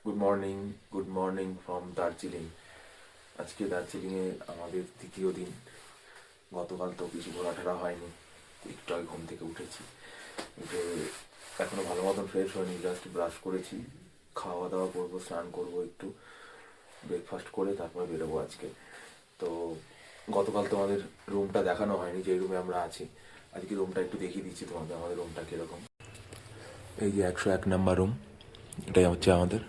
Good morning from Darjeeling. আজকে দার্জিলিংয়ে আমাদের দ্বিতীয় দিন। গতকাল তো কিছু ঘোরাফেরা হয়নি, একটু আগে ঘুম থেকে উঠেছি। উঠে এখনো ভালো মতন ফ্রেশ হয়নি, জাস্ট ব্রাশ করেছি, খাওয়া দাওয়া করবো, স্নান করবো, একটু ব্রেকফাস্ট করে তারপর বেরোবো আজকে। তো গতকাল তোমাদের রুমটা দেখানো হয়নি, যে রুমে আমরা আছি। আজকে রুমটা একটু দেখিয়ে দিচ্ছি তোমাদের, আমাদের রুমটা কীরকম। এই যে 101 নম্বর রুম, এটাই হচ্ছে আমাদের।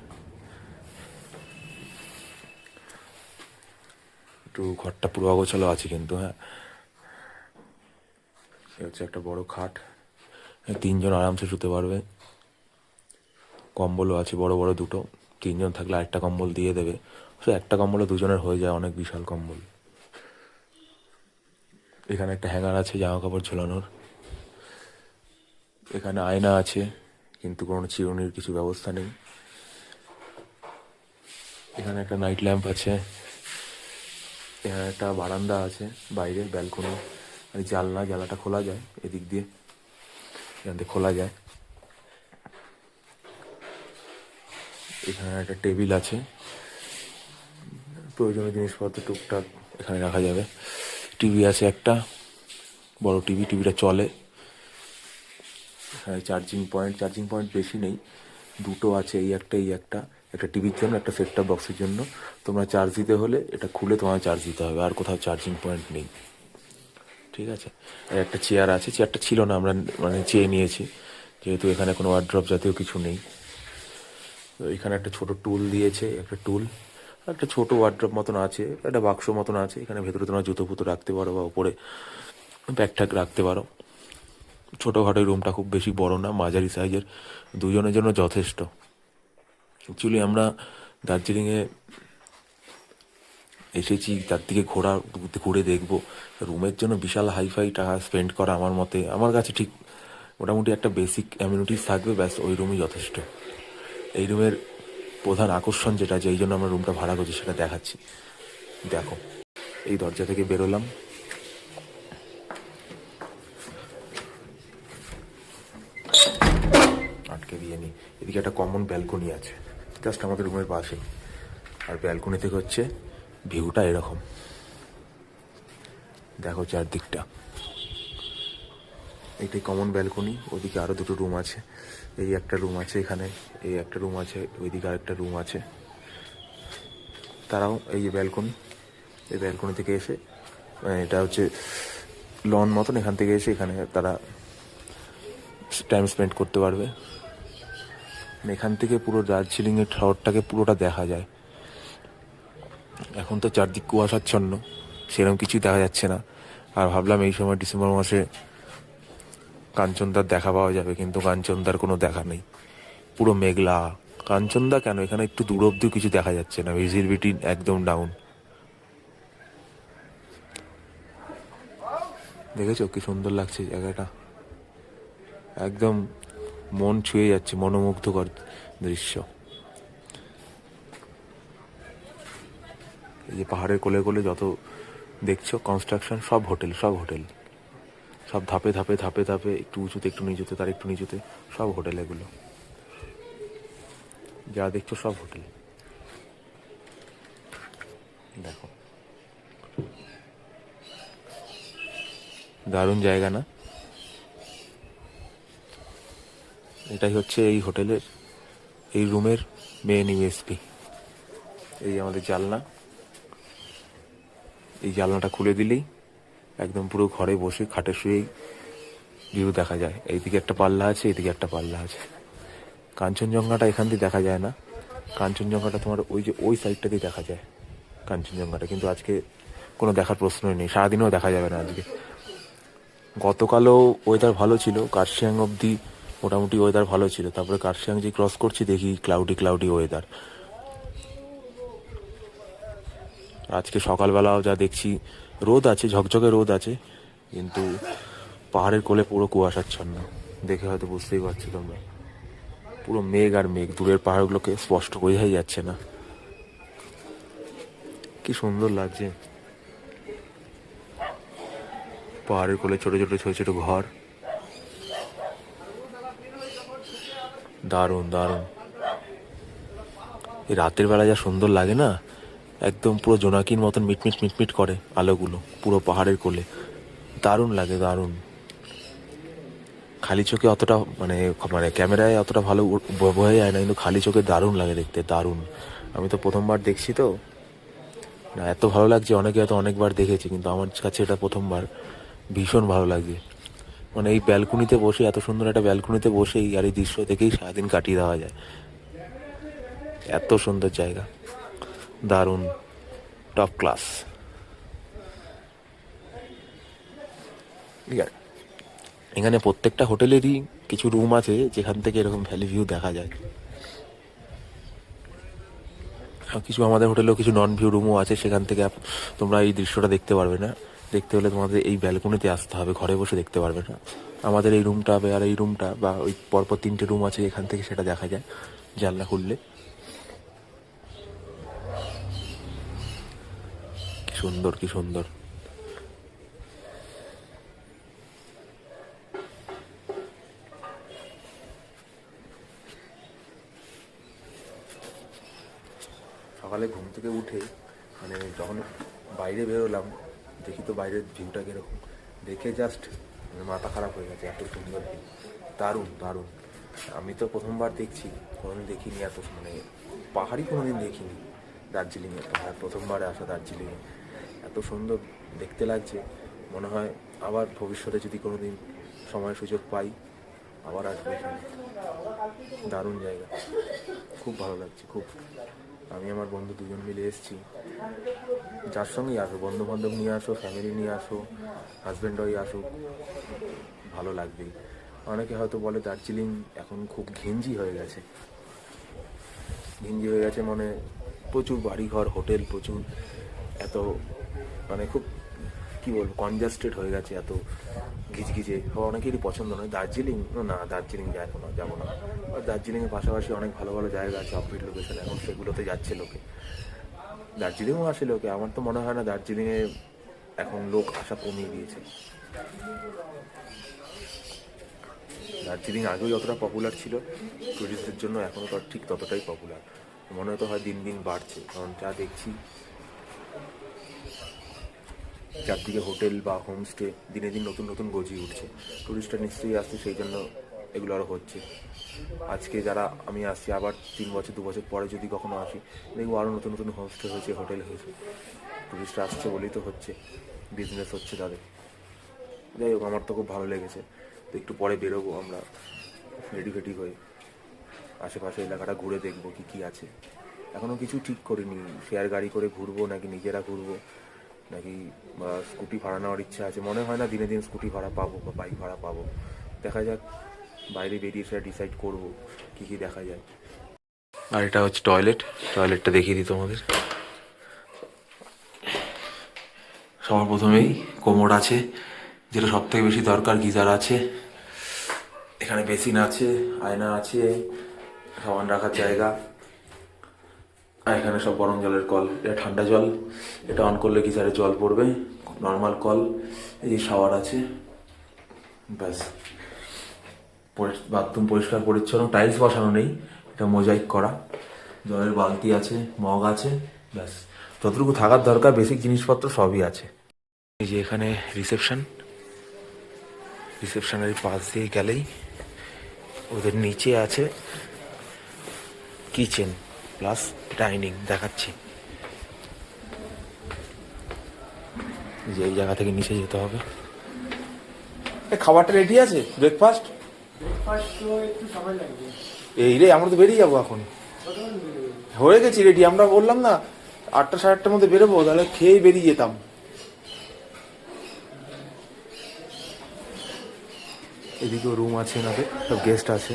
একটু ঘরটা পুরো অগোছালো আছে কিন্তু, হ্যাঁ। সে হচ্ছে একটা বড় খাট, তিনজন আরামসে শুতে পারবে। কম্বলও আছে বড় বড় দুটো, তিনজন থাকলে আরেকটা কম্বল দিয়ে দেবে। সে একটা কম্বলে দুজনের হয়ে যায়, অনেক বিশাল কম্বল। এখানে একটা হ্যাঙ্গার আছে জামা কাপড় ঝোলানোর। এখানে আয়না আছে, কিন্তু কোনো চিরুনির কিছু ব্যবস্থা নেই। এখানে একটা নাইট ল্যাম্প আছে। এখানে একটা বারান্দা আছে, বাইরে ব্যালকনি, আর জানলাটা খোলা যায়, এদিক দিয়ে এখান থেকে খোলা যায়। এখানে একটা টেবিল আছে, প্রয়োজনীয় জিনিসপত্র টুকটাক এখানে রাখা যাবে। টিভি আছে একটা বড় টিভি, টিভিটা চলে। এখানে চার্জিং পয়েন্ট বেশি নেই, দুটো আছে, এই একটা একটা টিভির জন্য, একটা সেট টপ বক্সের জন্য। তোমরা চার্জ দিতে হলে এটা খুলে তোমার চার্জ দিতে হবে, আর কোথাও চার্জিং পয়েন্ট নেই, ঠিক আছে। আর একটা চেয়ার আছে, চেয়ারটা ছিল না, আমরা চেয়ে নিয়েছি, যেহেতু এখানে কোনো ওয়ার্ড্রপ জাতীয় কিছু নেই। তো এখানে একটা ছোট টুল দিয়েছে, একটা টুল, একটা ছোট ওয়ার্ড্রপ মতন আছে, একটা বাক্স মতন আছে। এখানে ভেতরে তোমরা জুতো ফুতো রাখতে পারো, বা উপরে ব্যাগ ট্যাগ রাখতে পারো। ছোটোখাটো রুমটা খুব বেশি বড় না, মাঝারি সাইজের, দুজনের জন্য যথেষ্ট। অ্যাকচুয়ালি আমরা দার্জিলিংয়ে এসেছি তার দিকে ঘুরে দেখবো। রুমের জন্য বিশাল হাইফাই টাকা স্পেন্ড করা আমার মতে, আমার কাছে ঠিক মোটামুটি একটা বেসিক অ্যামিউনিটিস থাকবে, ব্যাস ওই রুমই যথেষ্ট। এই রুমের প্রধান আকর্ষণ যেটা, যেই জন্য আমরা রুমটা ভাড়া করছি, সেটা দেখাচ্ছি। দেখো, এই দরজা থেকে বেরোলাম, আটকে দিয়ে নি। এদিকে একটা কমন ব্যালকনি আছে জাস্ট আমাদের রুমের পাশে, আর ব্যালকনি থেকে হচ্ছে ভিউটা এরকম। দেখো চারদিকটা, এইটাই কমন ব্যালকনি। ওদিকে আরও দুটো রুম আছে, এই একটা রুম আছে এখানে, এই একটা রুম আছে, ওইদিকে আরেকটা রুম আছে। তারাও এই যে ব্যালকনি, এই ব্যালকনি থেকে এসে, এটা হচ্ছে লন মতন, এখান থেকে এসে এখানে তারা টাইম স্পেন্ড করতে পারবে। এখান থেকে পুরো দার্জিলিংয়ের শহরটাকে পুরোটা দেখা যায়। এখন তো চারদিক কুয়াশাচ্ছন্ন, সেরকম কিছুই দেখা যাচ্ছে না। আর ভাবলাম এই সময় ডিসেম্বর মাসে কাঞ্চনদার দেখা পাওয়া যাবে, কিন্তু কাঞ্চনদার কোনো দেখা নেই, পুরো মেঘলা। কাঞ্চনদা কেন, এখানে একটু দূর অব্দিও কিছু দেখা যাচ্ছে না, ভিজিবিলিটি একদম ডাউন। দেখেছো কি সুন্দর লাগছে জায়গাটা, একদম মন ছুঁয়ে যাচ্ছে, মনোমুগ্ধকর দৃশ্য। এই যে পাহাড়ের কোলে কোলে যত দেখছো কনস্ট্রাকশন, সব হোটেল, সব ধাপে ধাপে ধাপে ধাপে, একটু উঁচুতে একটু নিচুতে, তার একটু নিচুতে, সব হোটেল। এগুলো যা দেখছো সব হোটেল। দেখো, দারুণ জায়গা না? এটাই হচ্ছে এই হোটেলের, এই রুমের মেন ইউএসপি। এই আমাদের জানলা, এই জানলাটা খুলে দিলেই একদম পুরো ঘরে বসে খাটে শুয়েই ভিউ দেখা যায়। এইদিকে একটা পাল্লা আছে, এইদিকে একটা পাল্লা আছে। কাঞ্চনজঙ্ঘাটা এখান দিয়ে দেখা যায় না, কাঞ্চনজঙ্ঘাটা তোমার ওই যে ওই সাইডটা দিয়ে দেখা যায় কাঞ্চনজঙ্ঘাটা, কিন্তু আজকে কোনো দেখার প্রশ্নই নেই, সারাদিনও দেখা যাবে না আজকে। গতকালও ওয়েদার ভালো ছিল, কার্শিয়াং অবধি মোটামুটি ওয়েদার ভালো ছিল, তারপরে কার্শিয়াং যে ক্রস করছি দেখি ক্লাউডি ওয়েদার। আজকে সকালবেলাও যা দেখছি, রোদ আছে, ঝকঝকে রোদ আছে, কিন্তু পাহাড়ের কোলে পুরো কুয়াশাচ্ছন্ন। দেখে হয়তো বুঝতেই পারছি তোমরা, পুরো মেঘ আর মেঘ, দূরের পাহাড়গুলোকে স্পষ্ট বোঝাই যাচ্ছে না। কি সুন্দর লাগছে, পাহাড়ের কোলে ছোট ছোট ছোট ছোট ঘর, দারুণ দারুণ। এই রাতের বেলা যা সুন্দর লাগে না, একদম পুরো জোনাকির মতন মিটমিট মিটমিট করে আলোগুলো পুরো পাহাড়ের কোলে, দারুণ লাগে দারুণ। খালি চোখে অতটা মানে মানে ক্যামেরায় অতটা ভালো বোঝা যায় না, কিন্তু খালি চোখে দারুণ লাগে দেখতে, দারুণ। আমি তো প্রথমবার দেখছি তো, না এত ভালো লাগছে, অনেকে হয়তো অনেকবার দেখেছি, কিন্তু আমার কাছে এটা প্রথমবার। ভীষণ ভালো লাগছে, মানে এই ব্যালকনিতে বসে, এত সুন্দর একটা ব্যালকনিতে বসেই আর এই দৃশ্য দেখেই সারাদিন কাটিয়ে দেওয়া যায়। এত সুন্দর জায়গা, দারুণ, টপ ক্লাস। ঠিক আছে, এখানে প্রত্যেকটা হোটেলেরই কিছু রুম আছে যেখান থেকে এরকম ভ্যালি ভিউ দেখা যায়। আর কিছু আমাদের হোটেলেও কিছু নন ভিউ রুমও আছে, সেখান থেকে তোমরা এই দৃশ্যটা দেখতে পারবে না। দেখতে হলে তোমাদের এই ব্যালকনিতে আসতে হবে, ঘরে বসে দেখতে পারবে না। আমাদের এই রুমটা আর এই রুমটা বা ওই পরপর 3টে রুম আছে, এখান থেকে সেটা দেখা যায় জানলা খুললে। কি সুন্দর, কি সুন্দর। সকালে ঘুম থেকে উঠে মানে যখন বাইরে বেরোলাম, দেখি তো বাইরের ভিউটা কীরকম, দেখে জাস্ট মাথা খারাপ হয়ে গেছে, এত সুন্দর ভিউ, দারুণ দারুণ। আমি তো প্রথমবার দেখছি, কোনোদিন দেখিনি এত, মানে পাহাড়ি কোনোদিন দেখিনি দার্জিলিংয়ে, পাহাড় প্রথমবার আসা দার্জিলিংয়ে, এত সুন্দর দেখতে লাগছে। মনে হয় আবার ভবিষ্যতে যদি কোনোদিন সময় সুযোগ পাই আবার আসবো এখানে। দারুণ জায়গা, খুব ভালো লাগছে খুব। আমি আমার বন্ধু দুজন মিলে এসেছি, যার সঙ্গেই আসো, বন্ধু বান্ধব নিয়ে আসো, ফ্যামিলি নিয়ে আসো, হাজব্যান্ড ওয়াইফ আসুক, ভালো লাগবেই। অনেকে হয়তো বলে দার্জিলিং এখন খুব ঘিঞ্জি হয়ে গেছে, ঘিঞ্জি হয়ে গেছে মানে প্রচুর বাড়িঘর, হোটেল প্রচুর, এত মানে খুব কী বলবো, কনজাস্টেড হয়ে গেছে, এত ঘিচঘিচে, অনেকেরই পছন্দ নয়। দার্জিলিং না, দার্জিলিং যাবো না, যাবো না। আর দার্জিলিংয়ের পাশাপাশি অনেক ভালো ভালো জায়গা আছে অফবিট লোকেশন, এখন সেগুলোতে যাচ্ছে লোকে, দার্জিলিংও আসে লোকে। আমার তো মনে হয় না দার্জিলিংয়ে এখন লোক আসা কমিয়ে দিয়েছে। দার্জিলিং আগেও যতটা পপুলার ছিল টুরিস্টদের জন্য, এখনও তো ঠিক ততটাই পপুলার, মনে হতো হয় দিন দিন বাড়ছে, কারণ যা দেখছি চারদিকে হোটেল বা হোমস্টে দিনে দিন নতুন নতুন গজিয়ে উঠছে। টুরিস্টরা নিশ্চয়ই আসছে, সেই জন্য এগুলো আরও হচ্ছে। আজকে যারা আমি আসছি, আবার 3 বছর 2 বছর পরে যদি কখনো আসি, দেখবো আরও নতুন নতুন হোমস্টে হয়েছে, হোটেল হয়েছে। টুরিস্টরা আসছে বলেই তো হচ্ছে, বিজনেস হচ্ছে তাদের। যাই হোক, আমার তো খুব ভালো লেগেছে। তো একটু পরে বেরোবো আমরা রেডি ফেডি হয়ে, আশেপাশে এলাকাটা ঘুরে দেখবো কী কী আছে। এখনও কিছু ঠিক করিনি, শেয়ার গাড়ি করে ঘুরবো নাকি নিজেরা ঘুরবো, নাকি বা স্কুটি ভাড়া নেওয়ার ইচ্ছা আছে। মনে হয় না দিনে দিন স্কুটি ভাড়া পাবো বা বাইক ভাড়া পাবো, দেখা যাক, বাইরে বেরিয়ে সেটা ডিসাইড করবো কী কী দেখা যায়। আর এটা হচ্ছে টয়লেট, টয়লেটটা দেখিয়ে দিই তোমাদের। সবার প্রথমেই কোমোড আছে, যেটা সব থেকে বেশি দরকার, গিজার আছে, এখানে বেসিন আছে, আয়না আছে, সাবান রাখার জায়গা, আর এখানে সব গরম জলের কল, এটা ঠান্ডা জল, এটা অন করলে গিজারে জল পড়বে, নর্মাল কল, এই যে শাওয়ার আছে, ব্যাস। বাথরুম পরিষ্কার পরিচ্ছন্ন, টাইলস বসানো নেই, এটা মোজাইক করা, জলের বালতি আছে, মগ আছে, ব্যাস। যতটুকু থাকার দরকার বেসিক জিনিসপত্র সবই আছে। এই যে এখানে রিসেপশন, রিসেপশনের পাশ দিয়ে গেলেই ওদের নিচে আছে কিচেন প্লাস ডাইনিং, দেখাচ্ছি। যে এই জায়গা থেকে নিচে যেতে হবে। খাবারটা রেডি আছে, ব্রেকফাস্ট? এই রে, আমরা তো বেরিয়ে যাবো এখন, হয়ে গেছি রেডি, আমরা বললাম না 8টা 8:30টার মধ্যে বেরোবো, তাহলে খেয়ে বেরিয়ে যেতাম। এদিকেও রুম আছে, ওনাদের সব গেস্ট আছে।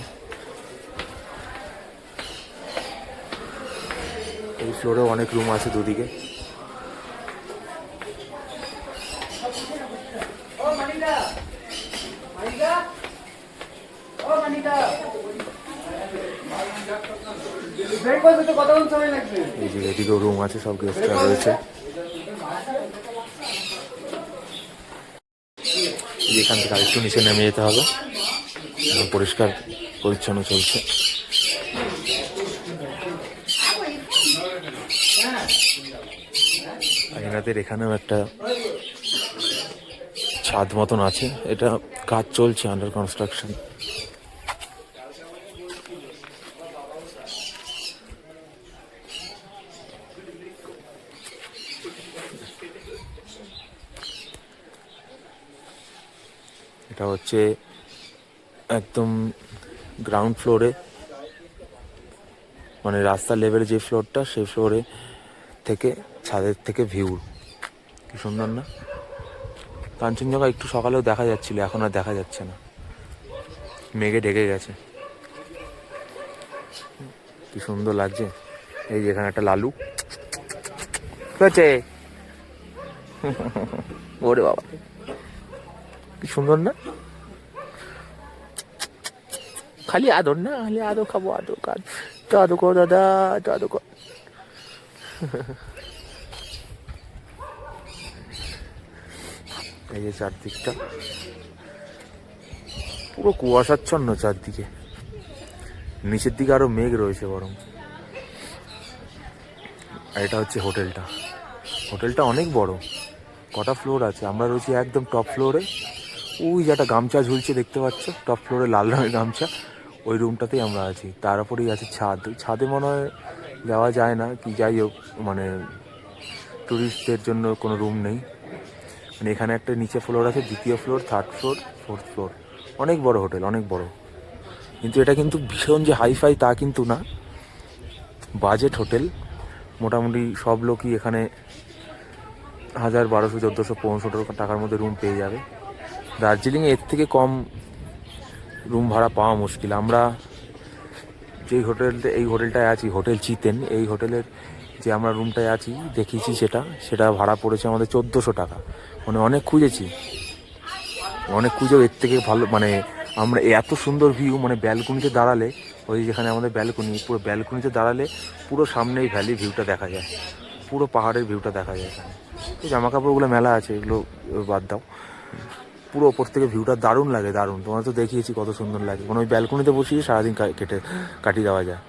এই ফ্লোরেও অনেক রুম আছে দুদিকে। এই যে এদিকেও রুম আছে, সব গেস্টরা রয়েছে। এখান থেকে আরেকটু নিচে নেমে যেতে হবে, পরিষ্কার পরিচ্ছন্ন চলছে। আর এনাদের এখানেও একটা ছাদ মতন আছে, এটা কাজ চলছে, আন্ডার কনস্ট্রাকশন। এটা হচ্ছে একদম গ্রাউন্ড ফ্লোরে, মানে রাস্তার লেভেলে যে ফ্লোরটা, সেই ফ্লোরে থেকে ছাদের থেকে ভিউ। কি সুন্দর না? কাঞ্চনজঙ্ঘা একটু সকালেও দেখা যাচ্ছিল, এখন আর দেখা যাচ্ছে না, মেঘে ঢেকে গেছে। কি সুন্দর লাগছে। এই যেখানে একটা লালু আছে, ওরে বাবা কি সুন্দর না? খালি আদর না, খালি আদর খাবো, আদর কাজ, আদর কর দাদা, আদর কর। এই যে চারদিকটা পুরো কুয়াশাচ্ছন্ন চারদিকে, নিচের দিকে আরো মেঘ রয়েছে বরং। আর এটা হচ্ছে হোটেলটা। হোটেলটা অনেক বড়, কটা ফ্লোর আছে? আমরা রয়েছি একদম টপ ফ্লোরে। ওই যে একটা গামছা ঝুলছে দেখতে পাচ্ছ, টপ ফ্লোরে লাল রঙের গামছা, ওই রুমটাতেই আমরা আছি। তার উপরেই আছে ছাদ, ছাদে মনে হয় যাওয়া যায় না কি, যাই হোক, মানে ট্যুরিস্টদের জন্য কোনো রুম নেই। মানে এখানে একটা নিচে ফ্লোর আছে, দ্বিতীয় floor, third floor, fourth floor. অনেক বড় হোটেল, অনেক বড়। কিন্তু এটা কিন্তু ভীষণ যে হাইফাই তা কিন্তু না, বাজেট হোটেল। মোটামুটি সব লোকই এখানে 1000, 1200, 1400, 1500 টাকার মধ্যে রুম পেয়ে যাবে। দার্জিলিংয়ে এর থেকে কম রুম ভাড়া পাওয়া মুশকিল। আমরা যেই এই হোটেলটায় আছি, হোটেল চিতেন, এই হোটেলের যে আমরা রুমটায় আছি দেখিয়েছি, সেটা ভাড়া পড়েছে আমাদের 1400 টাকা। মানে অনেক খুঁজেছি, অনেক খুঁজেও এর থেকে ভালো, মানে আমরা এত সুন্দর ভিউ, মানে ব্যালকনিতে দাঁড়ালে, ওই যেখানে আমাদের ব্যালকনি, পুরো ব্যালকনিতে দাঁড়ালে পুরো সামনে এই ভ্যালি ভিউটা দেখা যায়, পুরো পাহাড়ের ভিউটা দেখা যায় এখানে। তো জামা কাপড়গুলো মেলা আছে, এগুলো বাদ দাও, পুরো ওপর থেকে ভিউটা দারুণ লাগে, দারুণ। তোমার তো দেখিয়েছি কত সুন্দর লাগে, মানে ওই ব্যালকনিতে বসিয়ে সারাদিন কাটিয়ে দেওয়া যায়।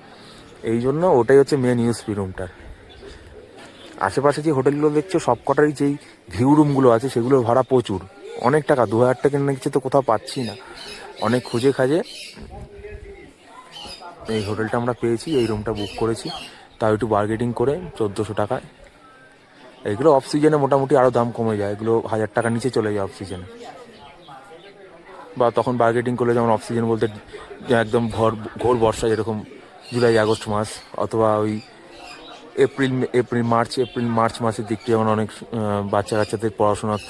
এই জন্য ওটাই হচ্ছে মেন ইউএসপি রুমটার। আশেপাশে যে হোটেলগুলো দেখছো সব কটারই যেই ভিউ রুমগুলো আছে সেগুলোর ভাড়া প্রচুর, অনেক টাকা, 2000 টাকা নিচে তো কোথাও পাচ্ছি না। অনেক খুঁজে খাজে এই হোটেলটা আমরা পেয়েছি, এই রুমটা বুক করেছি, তাও একটু বার্গেটিং করে 1400 টাকায়। এগুলো অফ সিজনে মোটামুটি আরও দাম কমে যায়, এগুলো 1000 টাকার নিচে চলে যায় অফ সিজনে, বা তখন বার্গেটিং করলে, যেমন অফ সিজন বলতে একদম ঘোর বর্ষা, যেরকম জুলাই আগস্ট মাস, অথবা ওই এপ্রিল মার্চ মাসের দিকটা, যেমন অনেক বাচ্চা কাচ্চাদের পড়াশোনার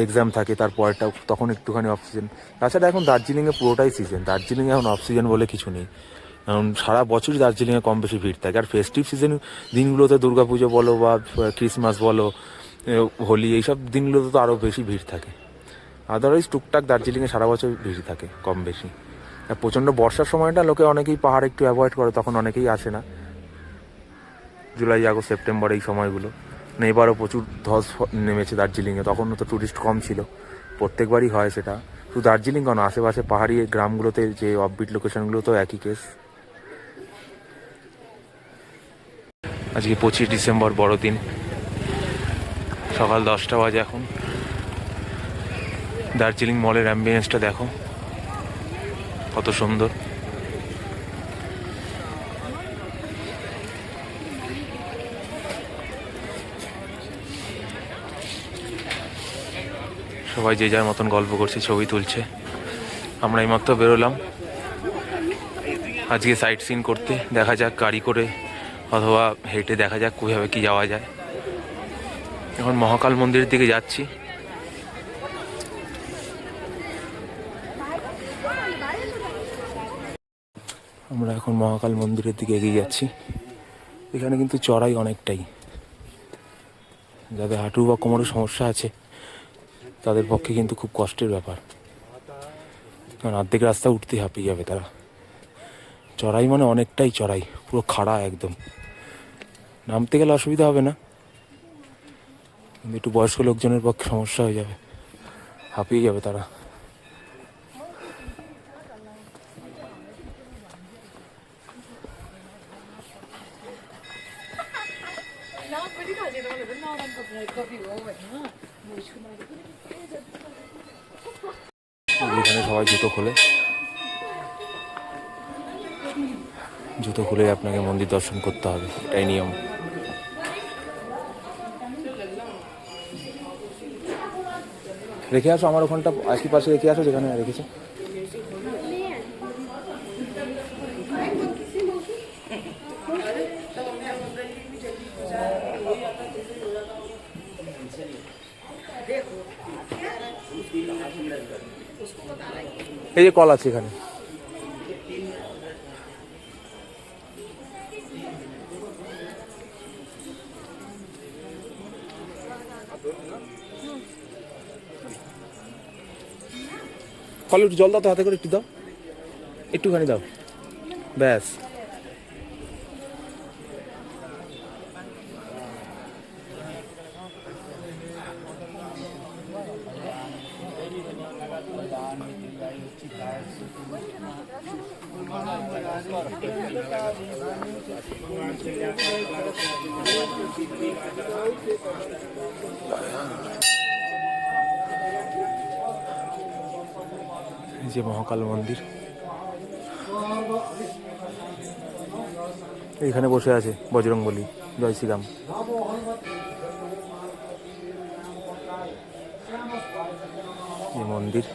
এক্সাম থাকে, তারপরটা তখন একটুখানি অফ সিজন। তাছাড়া এখন দার্জিলিংয়ে পুরোটাই সিজন, দার্জিলিংয়ে এখন অফ সিজন বলে কিছু নেই, কারণ সারা বছরই দার্জিলিংয়ে কম বেশি ভিড় থাকে। আর ফেস্টিভ সিজন দিনগুলোতে, দুর্গাপুজো বলো বা ক্রিসমাস বলো, হোলি, এইসব দিনগুলোতে তো আরও বেশি ভিড় থাকে। আদারওয়াইজ টুকটাক দার্জিলিংয়ে সারা বছর ভিড় থাকে কম বেশি। আর প্রচণ্ড বর্ষার সময়টা লোকে অনেকেই পাহাড় একটু অ্যাভয়েড করে, তখন অনেকেই আসে না, জুলাই আগস্ট সেপ্টেম্বর এই সময়গুলো। মানে এবারও প্রচুর ধস নেমেছে দার্জিলিংয়ে, তখন তো টুরিস্ট কম ছিল, প্রত্যেকবারই হয় সেটা। শুধু দার্জিলিং কেন, আশেপাশে পাহাড়ি গ্রামগুলোতে, যে অফবিট লোকেশনগুলোতেও একই কেস। আজকে 25 ডিসেম্বর, বড়দিন, সকাল 10টা বাজে এখন। দার্জিলিং মলের অ্যাম্বিয়েন্সটা দেখো কত সুন্দর। সবাই যে যার মতন গল্প করছে, ছবি তুলছে। আমরা এইমাত্র বেরোলাম আজকে সাইট সিন করতে, দেখা যাক গাড়ি করে অথবা হেঁটে দেখা যাক কীভাবে কি যাওয়া যায়। এখন মহাকাল মন্দিরের দিকে যাচ্ছি। আমরা এখন মহাকাল মন্দিরের দিকে এগিয়ে যাচ্ছি। এখানে কিন্তু চড়াই অনেকটাই, যাদের হাঁটু বা কোমরের সমস্যা আছে তাদের পক্ষে কিন্তু খুব কষ্টের ব্যাপার, কারণ অর্ধেক রাস্তা উঠতেই হাঁপিয়ে যাবে তারা। চড়াই মানে অনেকটাই চড়াই, পুরো খাড়া একদম। নামতে গেলে অসুবিধা হবে না, কিন্তু একটু বয়স্ক লোকজনের পক্ষে সমস্যা হয়ে যাবে, হাঁপিয়ে যাবে তারা। এখানে সবাই জুতো খোলে, জুতো খুলে আপনাকে মন্দির দর্শন করতে হবে, এটাই নিয়ম। রেখে আসো আমার ওখানটা একই পাশে রেখে আসো যেখানে রেখেছো। এই যে কল আছে এখানে। কলে একটু জল দাও তো, হাতে করে একটু দাও, একটুখানি দাও, ব্যাস। এই যে মহাকাল মন্দির, এইখানে বসে আছে বজরংবলী, জয় শ্রীরাম। এই মন্দির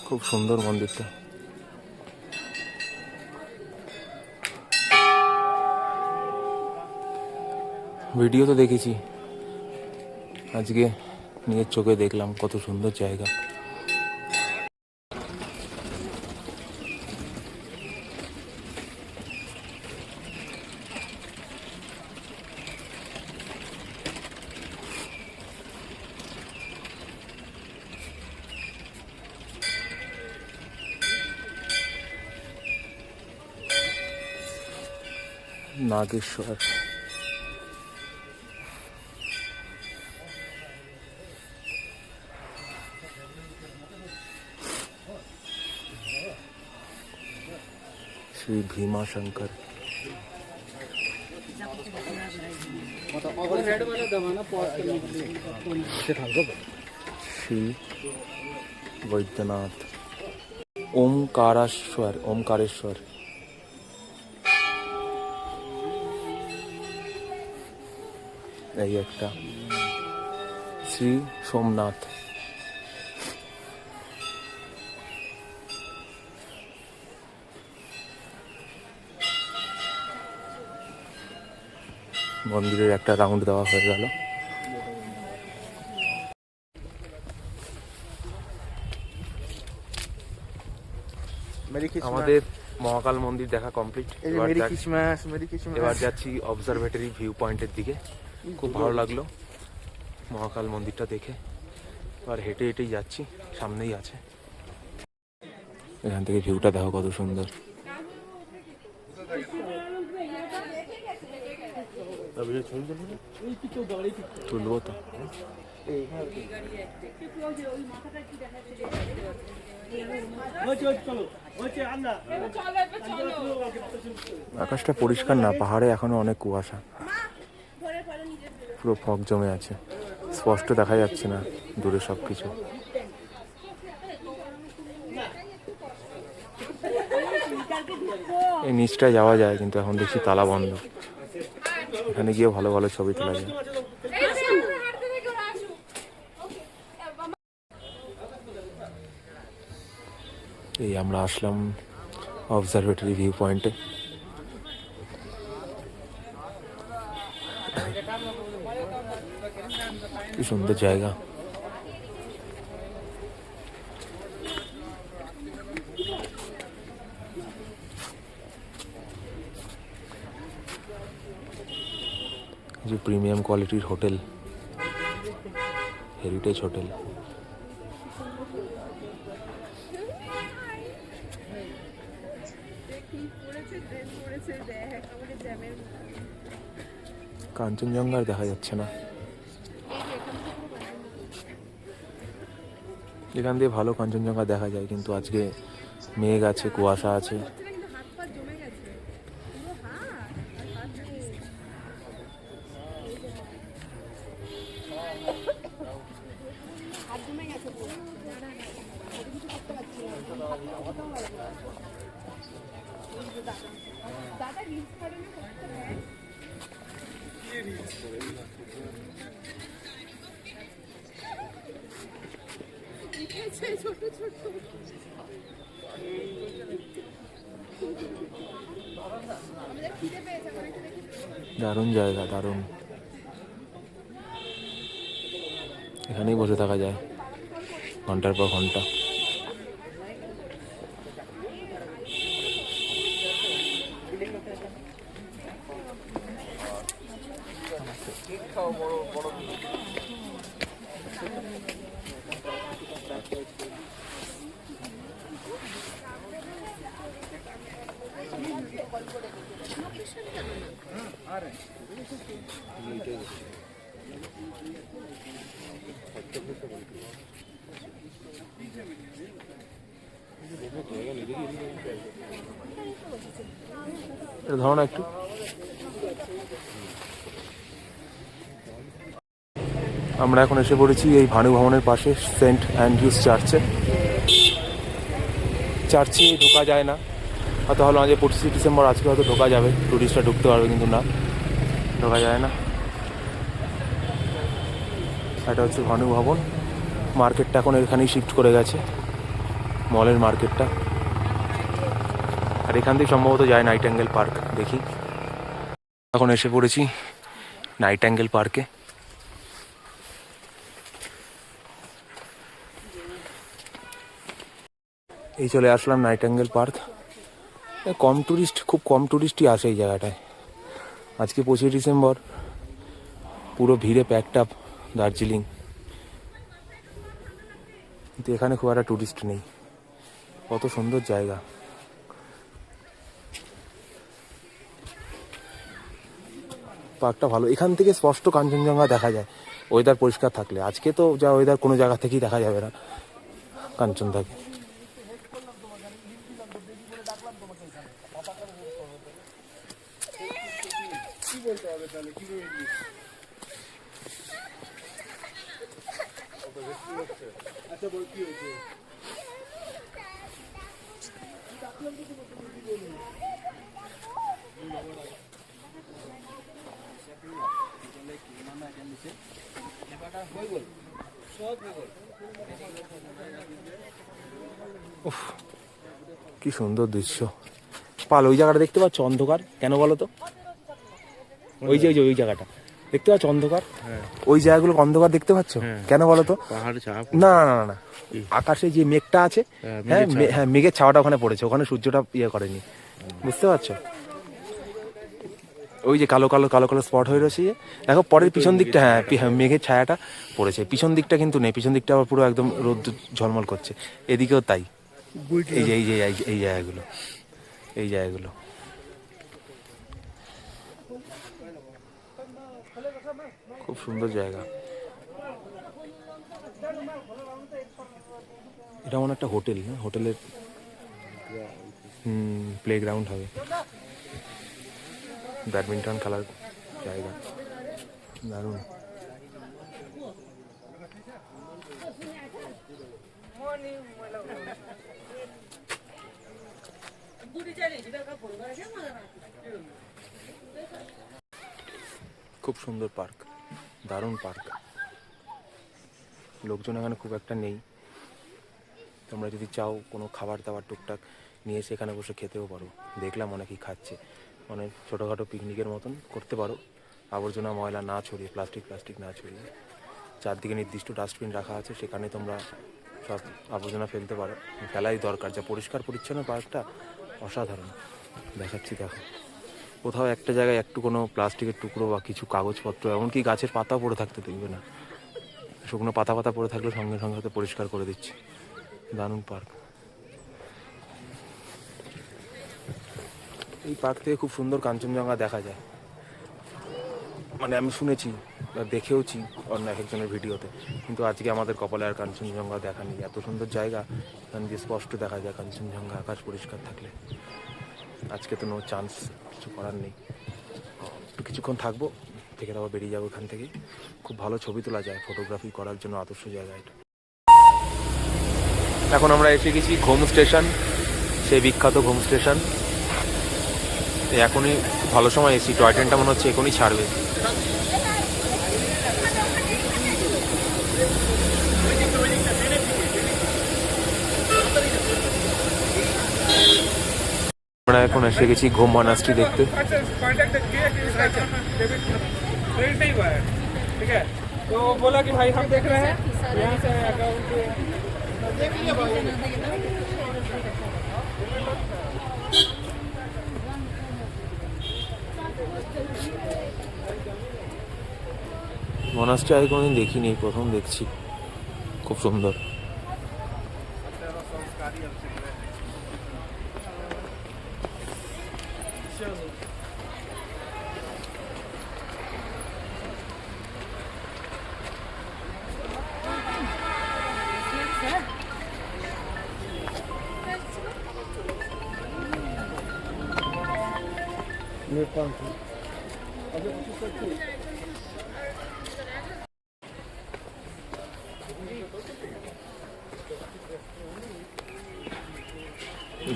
খুব সুন্দর মন্দিরটা। ভিডিও তো দেখেছি, আজকে নিজের চোখে দেখলাম কত সুন্দর জায়গা। নাগেশ্বর, শ্রী ভীমাশঙ্কর, শ্রী বৈদ্যনাথ, ওমকারেশ্বর, ওমকারেশ্বর, এই একটা শ্রী সোমনাথ, মন্দিরের একটা রাউন্ড দেওয়া হয়ে গেল। আমাদের মহাকাল মন্দির দেখা কমপ্লিট। এবার যাচ্ছি অবজারভেটরি ভিউ পয়েন্টের দিকে। খুব ভালো লাগলো মহাকাল মন্দিরটা দেখে। এবার হেঁটে হেঁটেই যাচ্ছি, সামনেই আছে। এখান থেকে ভিউটা দেখো কত সুন্দর। তুলবো তো। আকাশটা পরিষ্কার না, পাহাড়ে এখনো অনেক কুয়াশা, পুরো ফগ জমে আছে, স্পষ্ট দেখা যাচ্ছে না দূরে সবকিছু। এই নিচটায় যাওয়া যায় কিন্তু এখন দেখছি তালা বন্ধ। এখানে গিয়েও ভালো ভালো ছবি তোলা যায়। এই আমরা আসলাম অবজারভেটরি ভিউ পয়েন্টে। কি সুন্দর জায়গা। যে প্রিমিয়াম কোয়ালিটির হোটেল, হেরিটেজ হোটেল। কাঞ্চনজঙ্ঘা দেখা যাচ্ছে না। এখান দিয়ে ভালো কাঞ্চনজঙ্ঘা দেখা যায়, কিন্তু আজকে মেঘ আছে, কুয়াশা আছে। দারুণ জায়গা, দারুণ। এখানেই বসে থাকা যায় ঘন্টার পর ঘন্টা। ধরো না একটু। আমরা এখন এসে পড়েছি এই ভানু ভবনের পাশে সেন্ট অ্যান্ড্রিউস চার্চে। চার্চে ঢোকা যায় না, হয়তো হলো আজ 25 ডিসেম্বর, আজকে হয়তো ঢোকা যাবে, টুরিস্টরা ঢুকতে পারবে, কিন্তু না, ঢোকা যায় না। এটা হচ্ছে ভানু ভবন। মার্কেটটা এখন এখানেই শিফট করে গেছে, মলের মার্কেটটা। আর এখান থেকে সম্ভবত যায় নাইট অ্যাঙ্গেল পার্ক। দেখি, এখন এসে পড়েছি নাইট অ্যাঙ্গেল পার্কে। এই চলে আসলাম নাইট অ্যাঙ্গেল পার্ক। কম টুরিস্ট, খুব কম টুরিস্টই আসে এই জায়গাটায়। আজকে 25 ডিসেম্বর, পুরো ভিড়ে প্যাকড আপ দার্জিলিং, কিন্তু এখানে খুব একটা টুরিস্ট নেই। কত সুন্দর জায়গা। পার্কটা ভালো, এখান থেকে স্পষ্ট কাঞ্চনজঙ্ঘা দেখা যায় ওয়েদার পরিষ্কার থাকলে। আজকে তো যা ওয়েদার, কোনো জায়গা থেকেই দেখা যাবে না কাঞ্চনটাকে। কি সুন্দর দৃশ্য। পাল, ওই জায়গাটা দেখতে পাচ্ছ অন্ধকার কেন বলো তো? ওই যে ওই জায়গাটা দেখতে পাচ্ছ অন্ধকার, ওই জায়গাগুলো অন্ধকার দেখতে পাচ্ছ কেন বলো তো? না না না না, আকাশে যে মেঘটা আছে, হ্যাঁ হ্যাঁ, মেঘের ছাওয়াটা ওখানে পড়েছে, ওখানে সূর্যটা ইয়ে করেনি, বুঝতে পারছো? ওই যে কালো কালো কালো কালো স্পট হয়ে রয়েছে, দেখো পরের পিছন দিকটা, হ্যাঁ মেঘের ছায়াটা পড়েছে, পিছন দিকটা কিন্তু নেই, পিছন দিকটা আবার পুরো একদম রোদ ঝলমল করছে। এদিকেও তাই, এই যে এই যে এই জায়গাগুলো, এই জায়গাগুলো খুব সুন্দর জায়গা। এটা মনে একটা হোটেল, না হোটেলের প্লেগ্রাউন্ড হবে, ব্যাডমিন্টন খেলার জায়গা, দারুণ। খুব সুন্দর পার্ক, দারুণ পার্ক। লোকজন এখানে খুব একটা নেই। তোমরা যদি চাও কোনো খাবার দাবার টুকটাক নিয়ে সেখানে বসে খেতেও পারো। দেখলাম অনেকেই খাচ্ছে, মানে ছোটোখাটো পিকনিকের মতন করতে পারো। আবর্জনা ময়লা না ছড়িয়ে, প্লাস্টিক না ছড়িয়ে, চারদিকে নির্দিষ্ট ডাস্টবিন রাখা আছে, সেখানে তোমরা সব আবর্জনা ফেলতে পারো। ফেলাই দরকার, যা পরিষ্কার পরিচ্ছন্ন পার্কটা, অসাধারণ। দেখাচ্ছি, দেখো কোথাও একটা জায়গায় একটু কোনো প্লাস্টিকের টুকরো বা কিছু কাগজপত্র, এমনকি গাছের পাতাও পড়ে থাকতে দেখবে না। শুকনো পাতা পড়ে থাকলে সঙ্গে সঙ্গে হয়তো পরিষ্কার করে দিচ্ছে। দারুণ পার্ক। এই পার্ক থেকে খুব সুন্দর কাঞ্চনজঙ্ঘা দেখা যায়, মানে আমি শুনেছি দেখেওছি অন্য এক একজনের ভিডিওতে, কিন্তু আজকে আমাদের কপালে আর কাঞ্চনজঙ্ঘা দেখা নেই। এত সুন্দর জায়গা, এখান দিয়ে স্পষ্ট দেখা যায় কাঞ্চনজঙ্ঘা, আকাশ পরিষ্কার থাকলে। আজকে তো নো চান্স, কিছু করার নেই। একটু কিছুক্ষণ থাকবো, থেকে আবার বেরিয়ে যাবো এখান থেকে। খুব ভালো ছবি তোলা যায়, ফটোগ্রাফি করার জন্য আদর্শ জায়গা এটা। এখন আমরা এসে গেছি ঘুম স্টেশন, সেই বিখ্যাত ঘুম স্টেশন। এখনই ভালো সময় এসি, টয় ট্রেনটা মনে হচ্ছে এখনই ছাড়বে। আমরা এখন এসে গেছি ঘুম মনাস্ট্রি দেখতে। तो बोला कि भाई हम देख रहे हैं यहाँ से अकाउंट মনাস্ট্রি আগে কোনোদিন দেখিনি, প্রথম দেখছি। খুব সুন্দর।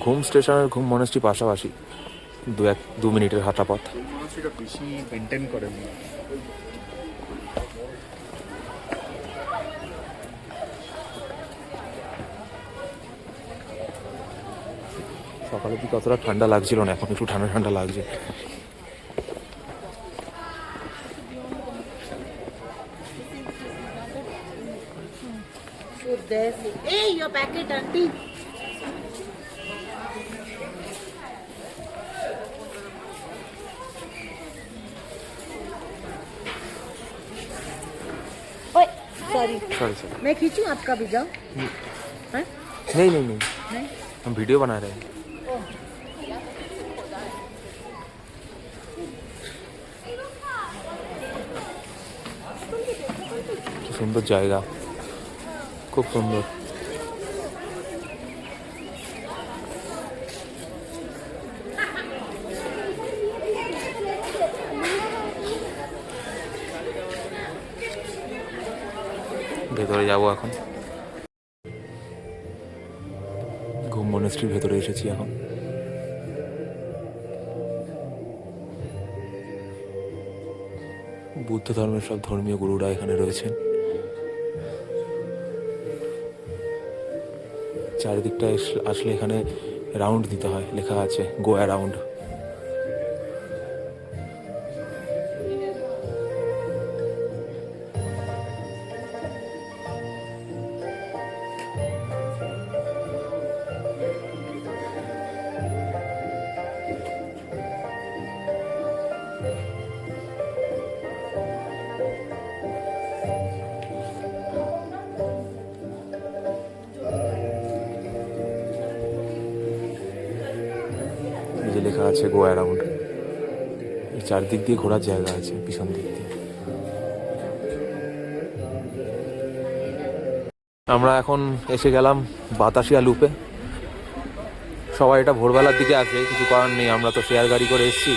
ঘুম স্টেশন আর ঘুম মনাস্ট্রি পাশাপাশি, 2 মিনিটের হাঁটা পথ। সেটা বেশি মেনটেন করেন না। সকালের দিকে অতটা ঠান্ডা লাগছিল না, এখন একটু ঠান্ডা ঠান্ডা লাগছে। Hey, your packet, auntie. ओए, सॉरी। Sorry sorry. मैं खींचूं आपका भी जाओ? हैं? नहीं नहीं नहीं, नहीं? हम वीडियो बना रहे हैं। কি সুন্দর জায়গা, খুব সুন্দর। ভেতরে যাবো এখন। ঘুম মনাস্ট্রির ভেতরে এসেছি এখন। বুদ্ধ ধর্মের সব ধর্মীয় গুরুরা এখানে রয়েছেন। চারিদিকটা আসলে এখানে রাউন্ড দিতে হয়, লেখা আছে গো অ্যারাউন্ড। এই যে লেখা আছে গো অ্যারাউন্ড। এই চারদিক দিয়ে ঘোরার জায়গা আছে, পিছন দিক দিয়ে। আমরা এখন এসে গেলাম বাতাসিয়া লুপে। সবাই এটা ভোরবেলার দিকে আসে, কিছু করার নেই, আমরা তো শেয়ার গাড়ি করে এসেছি,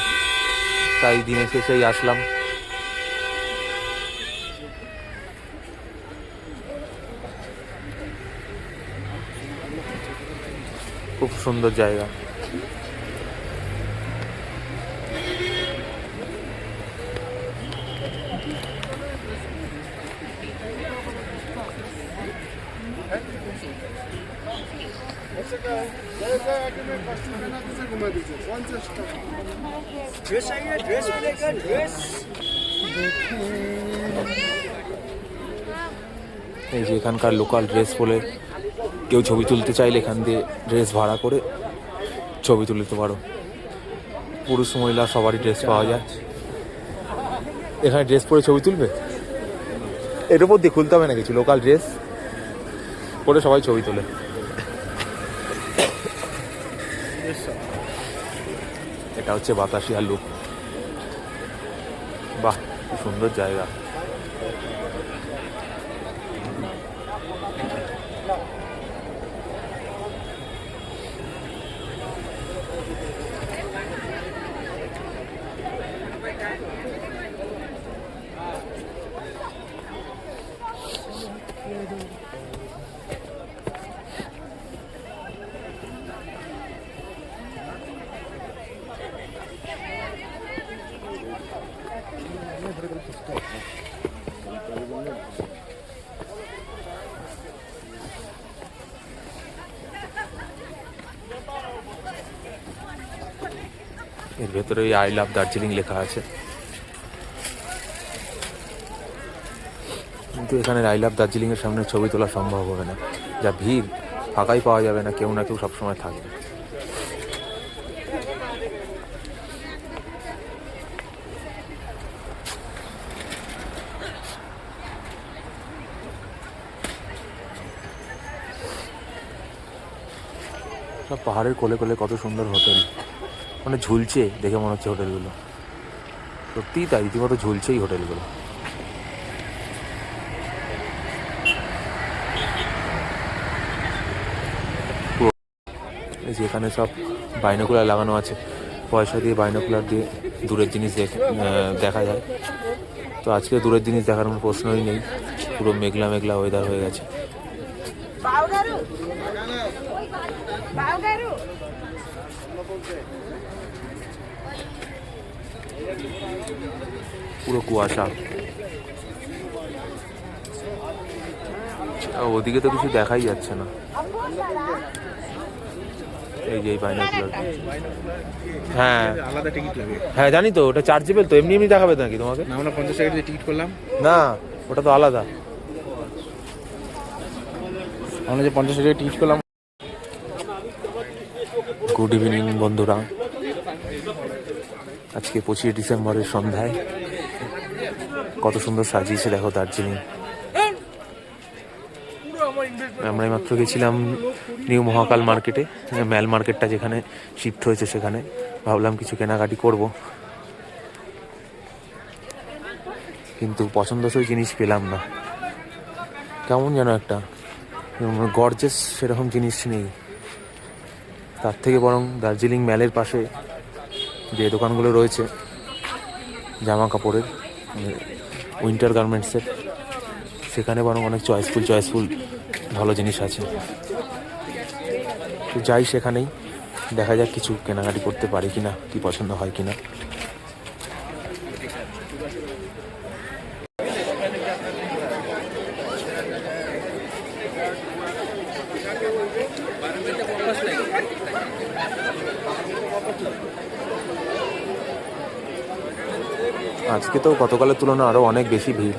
তাই দিনের শেষেই আসলাম। খুব সুন্দর জায়গা। ड्रेस चाहिए, ड्रेस मिलेगा, ड्रेस এই যে এখানকার লোকাল ড্রেস বলে, কেউ ছবি তুলতে চাইলে এখান দিয়ে ড্রেস ভাড়া করে ছবি তুলতে পারো। পুরুষ মহিলা সবারই ড্রেস পাওয়া যায়। এখানে ড্রেস পরে ছবি তুলবে, এর উপর দিয়ে খুলতে হবে না কিছু, লোকাল ড্রেস পরে সবাই ছবি তোলে। এটা হচ্ছে বাতাসিয়া লুপ। বাহ, কি সুন্দর জায়গা। এর ভেতরে আই লাভ দার্জিলিং লেখা আছে, কিন্তু এখানে আই লাভ দার্জিলিং এর সামনে ছবি তোলা সম্ভব হবে না, যা ভিড়, ফাঁকাই পাওয়া যাবে না, কেউ না কেউ সবসময় থাকবে। সব পাহাড়ের কোলে কোলে কত সুন্দর হোটেল, মানে ঝুলছে, দেখে মনে হচ্ছে হোটেলগুলো সত্যিই তাই, রীতিমতো ঝুলছেই হোটেলগুলো। এই যে এখানে সব বাইনোকুলার লাগানো আছে, পয়সা দিয়ে বাইনোকুলার দিয়ে দূরের জিনিস দেখা যায়। তো আজকে দূরের জিনিস দেখার কোনো প্রশ্নই নেই, পুরো মেঘলা মেঘলা ওয়েদার হয়ে গেছে। পুরো কুয়াশা, ওদিকে তো কিছু দেখাই যাচ্ছে না। এই যে বাইনোকুলার, হ্যাঁ আলাদা টিকিট লাগে? হ্যাঁ জানি তো, ওটা চার্জেবল তো, এমনি এমনি দেখাবে নাকি তোমাকে? না, আমরা 50 টাকা দিয়ে টিকিট করলাম না, ওটা তো আলাদা। আমরা যে 50 টাকা টিকিট করলাম। গুড ইভিনিং বন্ধুরা, আজকে 25 ডিসেম্বরের সন্ধ্যায় কত সুন্দর সাজিয়েছে দেখো দার্জিলিং। আমরা মাত্র গেছিলাম নিউ মহাকাল মার্কেটে, ম্যাল মার্কেটটা যেখানে শিফট হয়েছে সেখানে, ভাবলাম কিছু কেনাকাটি করব, কিন্তু পছন্দসই জিনিস পেলাম না, কেমন যেন একটা গর্জেস সেরকম জিনিস নেই। তার থেকে বরং দার্জিলিং ম্যালের পাশে যে দোকানগুলো রয়েছে জামা কাপড়ের, উইন্টার গার্মেন্টসের, সেখানে বরং অনেক চয়েসফুল ভালো জিনিস আছে। তো যাই সেখানেই, দেখা যাক কিছু কেনাকাটি করতে পারি কিনা, কি পছন্দ হয় কিনা। আজকে তো গতকালের তুলনায় আরও অনেক বেশি ভিড়,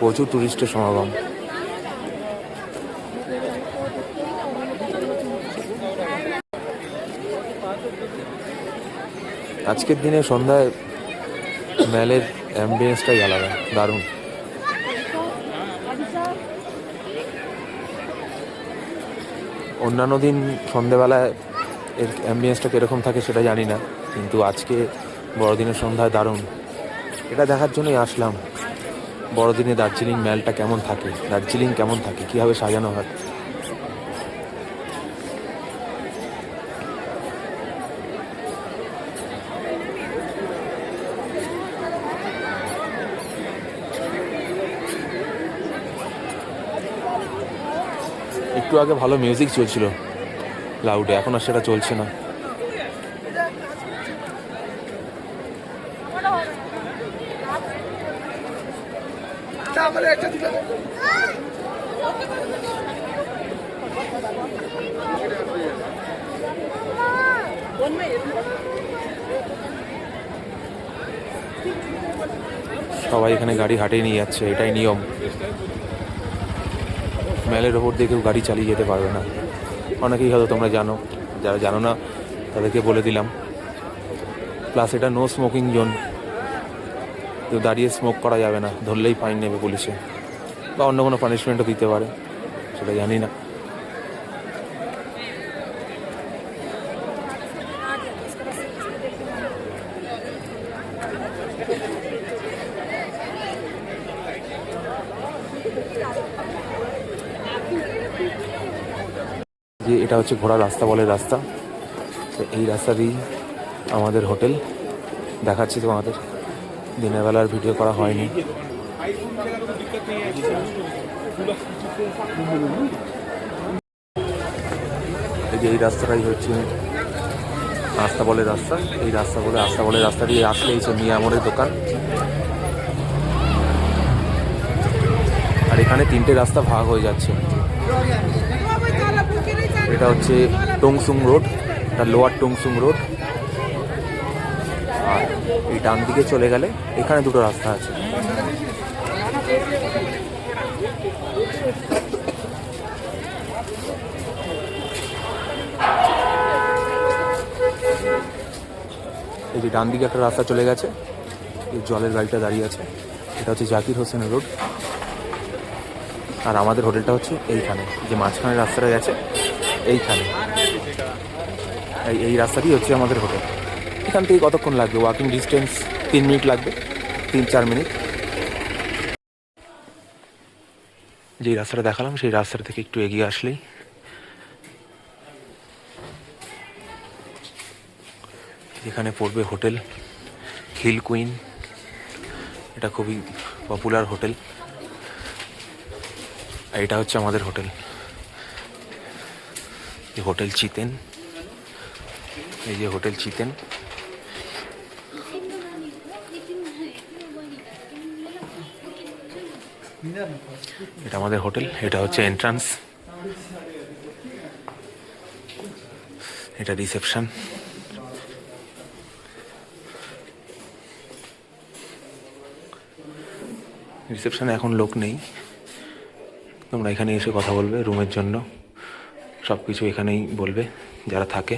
প্রচুর টুরিস্টের সমাগম। আজকের দিনে সন্ধ্যায় ম্যালের অ্যাম্বিয়েন্সটাই আলাদা, দারুণ। অন্যান্য দিন সন্ধ্যেবেলায় এর অ্যাম্বিয়েন্সটা কীরকম থাকে সেটা জানি না, কিন্তু আজকে বড়দিনের সন্ধ্যায় দারুণ। এটা দেখার জন্যই আসলাম, বড়দিনে দার্জিলিং ম্যালটা কেমন থাকে, দার্জিলিং কেমন থাকে, কীভাবে সাজানো হয়। একটু আগে ভালো মিউজিক চলছিল লাউডে, এখন আর সেটা চলছে না। সবাই এখানে গাড়ি হাঁটিয়ে নিয়ে যাচ্ছে, এটাই নিয়ম। ম্যালের ওপর দিয়ে কেউ গাড়ি চালিয়ে যেতে পারবে না, অনেকেই হয়তো তোমরা জানো, যারা জানো না তাদেরকে বলে দিলাম। প্লাস এটা নো স্মোকিং জোন, কেউ দাঁড়িয়ে স্মোক করা যাবে না, ধরলেই ফাইন নেবে পুলিশে, বা অন্য কোনো পানিশমেন্টও দিতে পারে, সেটা জানি না। যে এটা হচ্ছে ঘোড়ার রাস্তা বলে রাস্তা, তো এই রাস্তা দিয়েই আমাদের হোটেল। দেখাচ্ছি তোমাদের, দিনের বেলার ভিডিও করা হয়নি। এই যে এই রাস্তাটাই হচ্ছে আস্তাবলের রাস্তা। এই রাস্তা বলে আস্তাবলের রাস্তা দিয়ে আসলেই হচ্ছে মিয়ামরের দোকান। আর এখানে তিনটে রাস্তা ভাগ হয়ে যাচ্ছে। এটা হচ্ছে টংসুং রোড, এটা লোয়ার টংসুং রোড। আর এই ডান দিকে চলে গেলে এখানে দুটো রাস্তা আছে। এই যে ডান দিকে একটা রাস্তা চলে গেছে, এই জলের গাড়িটা দাঁড়িয়ে আছে, এটা হচ্ছে জাকির হোসেন রোড। আর আমাদের হোটেলটা হচ্ছে এইখানে, যে মাঝখানে রাস্তাটা গেছে এইখানে, এই রাস্তা দিয়ে হচ্ছে আমাদের হোটেল। এখান থেকে কতক্ষণ লাগবে? ওয়াকিং ডিস্টেন্স 3 মিনিট লাগবে, 3-4 মিনিট। যেই রাস্তাটা দেখালাম সেই রাস্তাটা থেকে একটু এগিয়ে আসলেই এখানে পড়বে হোটেল হিল কুইন। এটা খুবই পপুলার হোটেল। আর এটা হচ্ছে আমাদের হোটেল, হোটেল চিতেন। এই যে হোটেল চিতেন। এটা আমাদের হোটেল, এটা হচ্ছে এন্ট্রান্স, এটা রিসেপশন। রিসেপশনে এখন লোক নেই, তোমরা এখানে এসে কথা বলবে রুমের জন্য, সব কিছু এখানেই বলবে যারা থাকে।